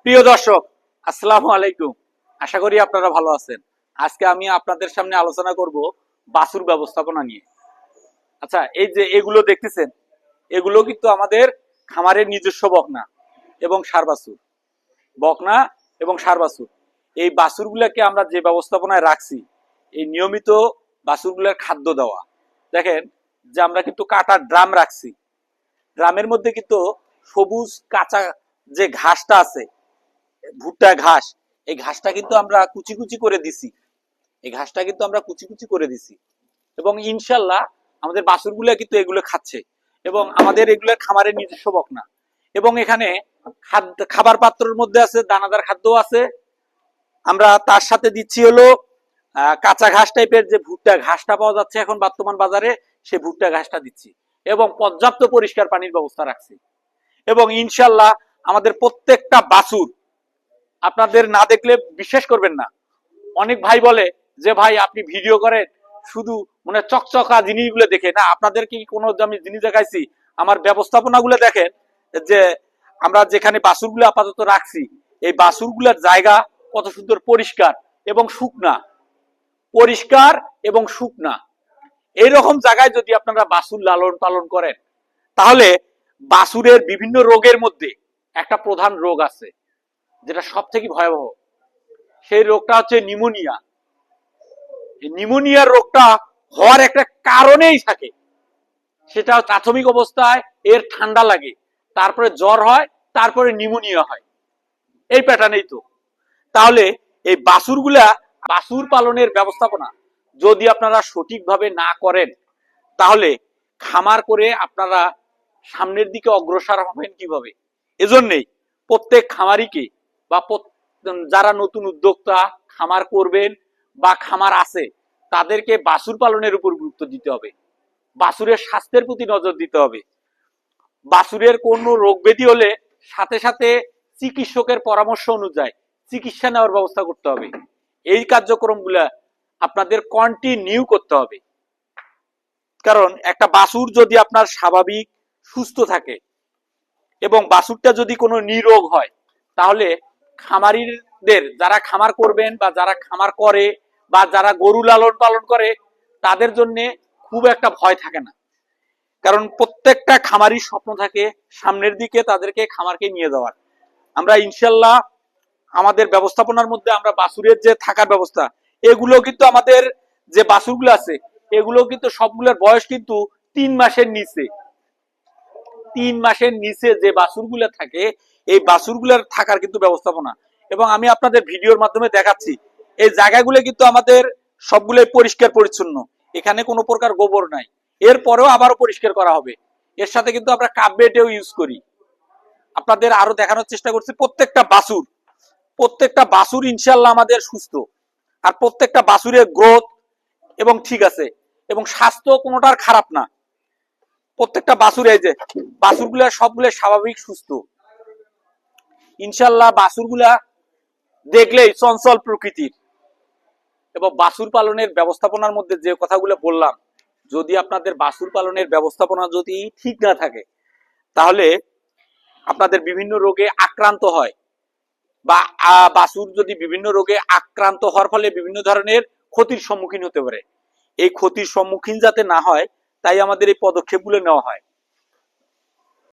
প্রিয় দর্শক, আসসালামু আলাইকুম। আশা করি আপনারা ভালো আছেন। আজকে আমি আপনাদের সামনে আলোচনা করব বাছুর ব্যবস্থাপনা নিয়ে। আচ্ছা, এই যে এগুলো দেখতেছেন, এগুলো কিন্তু আমাদের খামারের নিজস্ব বকনা এবং ষাঁড় বাছুর। বকনা এবং ষাঁড় বাছুর, এই বাছুরগুলোকে আমরা যে ব্যবস্থাপনায় রাখছি, এই নিয়মিত বাছুরগুলোর খাদ্য দেওয়া। দেখেন যে আমরা কিন্তু কাটা ড্রাম রাখছি, ড্রামের মধ্যে কিন্তু সবুজ কাঁচা যে ঘাসটা আছে, ভুট্টা ঘাস, এই ঘাসটা কিন্তু আমরা কুচি কুচি করে দিছি। এই ঘাসটা কিন্তু আমরা কুচি কুচি করে দিছি এবং ইনশাল্লাহ আমাদের বাছুরগুলো কিন্তু এগুলো খাচ্ছে এবং আমাদের এগুলো খামারের নিজস্ব বকনা। এবং এখানে খাবার পাত্রের মধ্যে আছে দানাদার খাদ্য আছে। আমরা তার সাথে দিচ্ছি হলো কাঁচা ঘাস টাইপের যে ভুট্টা ঘাসটা পাওয়া যাচ্ছে এখন বর্তমান বাজারে, সেই ভুট্টা ঘাসটা দিচ্ছি এবং পর্যাপ্ত পরিষ্কার পানির ব্যবস্থা রাখছি। এবং ইনশাল্লাহ আমাদের প্রত্যেকটা বাছুর, আপনাদের না দেখলে বিশ্বাস করবেন না, অনেক ভাই বলে যে ভাই আপনি ভিডিও করেন শুধু মানে চকচকা জিনিসগুলো দেখে না, আপনাদের কি কোনো আমি জিনিস দেখাইছি? আমার ব্যবস্থাপনাগুলো দেখেন, যে আমরা যেখানে বাছুরগুলো আপাতত রাখছি, এই বাছুরগুলোর জায়গা কত সুন্দর পরিষ্কার এবং শুকনা, পরিষ্কার এবং শুকনা। এইরকম জায়গায় যদি আপনারা বাছুর লালন পালন করেন, তাহলে বাছুরের বিভিন্ন রোগের মধ্যে একটা প্রধান রোগ আছে যেটা সব থেকে ভয়াবহ। সেই রোগটা হচ্ছে নিউমোনিয়া। নিউমোনিয়ার রোগটা হওয়ার একটা কারণেই থাকে, সেটা প্রাথমিক অবস্থায় এর ঠান্ডা লাগে, তারপরে জ্বর হয়, তারপরে নিউমোনিয়া হয়। এই প্যাটার্নেই তো। তাহলে এই বাছুর পালনের ব্যবস্থাপনা যদি আপনারা সঠিকভাবে না করেন, তাহলে খামার করে আপনারা সামনের দিকে অগ্রসর হবেন কিভাবে? এজন্যই প্রত্যেক খামারিকে বা যারা নতুন উদ্যোক্তা খামার করবেন বা খামার আছে, তাদেরকে বাছুর পালনের উপর গুরুত্ব দিতে হবে। বাছুরের স্বাস্থ্যের প্রতি নজর দিতে হবে। বাছুরের কোনো রোগ ব্যাধি হলে সাথে সাথে চিকিৎসকের পরামর্শ অনুযায়ী চিকিৎসা নেওয়ার ব্যবস্থা করতে হবে। এই কার্যক্রমগুলা আপনাদের কন্টিনিউ করতে হবে। কারণ একটা বাছুর যদি আপনার স্বাভাবিক সুস্থ থাকে এবং বাছুরটা যদি কোনো নিরোগ হয়, তাহলে খামারিদের, যারা খামার করবেন বা যারা খামার করে বা যারা গরু লালন পালন করে, তাদের জন্য খুব একটা ভয় থাকে না। কারণ প্রত্যেকটা খামারির স্বপ্ন থাকে সামনের দিকে তাদেরকে খামারকে নিয়ে যাওয়ার। আমরা ইনশাল্লাহ আমাদের ব্যবস্থাপনার মধ্যে আমরা বাছুরের যে থাকার ব্যবস্থা, এগুলো কিন্তু আমাদের যে বাছুরগুলো আছে, এগুলো কিন্তু সবগুলোর বয়স কিন্তু 3 মাসের নিচে। 3 মাসের নিচে যে বাছুরগুলো থাকে, এই বাছুরগুলোর থাকার কিন্তু ব্যবস্থাপনা। এবং আমি আপনাদের ভিডিওর মাধ্যমে দেখাচ্ছি, এই জায়গাগুলো কিন্তু আমাদের সবগুলোই পরিষ্কার পরিচ্ছন্ন, এখানে কোনো প্রকার গোবর নাই। এরপরেও আবারও পরিষ্কার করা হবে। এর সাথে কিন্তু আমরা কাপবেটেও ইউজ করি। আপনাদের আরো দেখানোর চেষ্টা করছি প্রত্যেকটা বাছুর ইনশাল্লাহ আমাদের সুস্থ, আর প্রত্যেকটা বাছুরের গ্রোথ এবং ঠিক আছে এবং স্বাস্থ্য কোনোটার খারাপ না। প্রত্যেকটা বাছুর, এই যে বাছুরগুলা সবগুলো স্বাভাবিক সুস্থ ইনশাল্লাহ। বাছুরগুলা দেখলেই চঞ্চল প্রকৃতির। এবং বাছুর পালনের ব্যবস্থাপনার মধ্যে যে কথাগুলো বললাম, যদি আপনাদের বাছুর পালনের ব্যবস্থাপনা যদি ঠিক না থাকে, তাহলে আপনাদের বিভিন্ন রোগে আক্রান্ত হয় বা বাছুর যদি বিভিন্ন রোগে আক্রান্ত হওয়ার ফলে বিভিন্ন ধরনের ক্ষতির সম্মুখীন হতে পারে। এই ক্ষতির সম্মুখীন যাতে না হয়, তাই আমাদের এই পদক্ষেপগুলো নেওয়া হয়।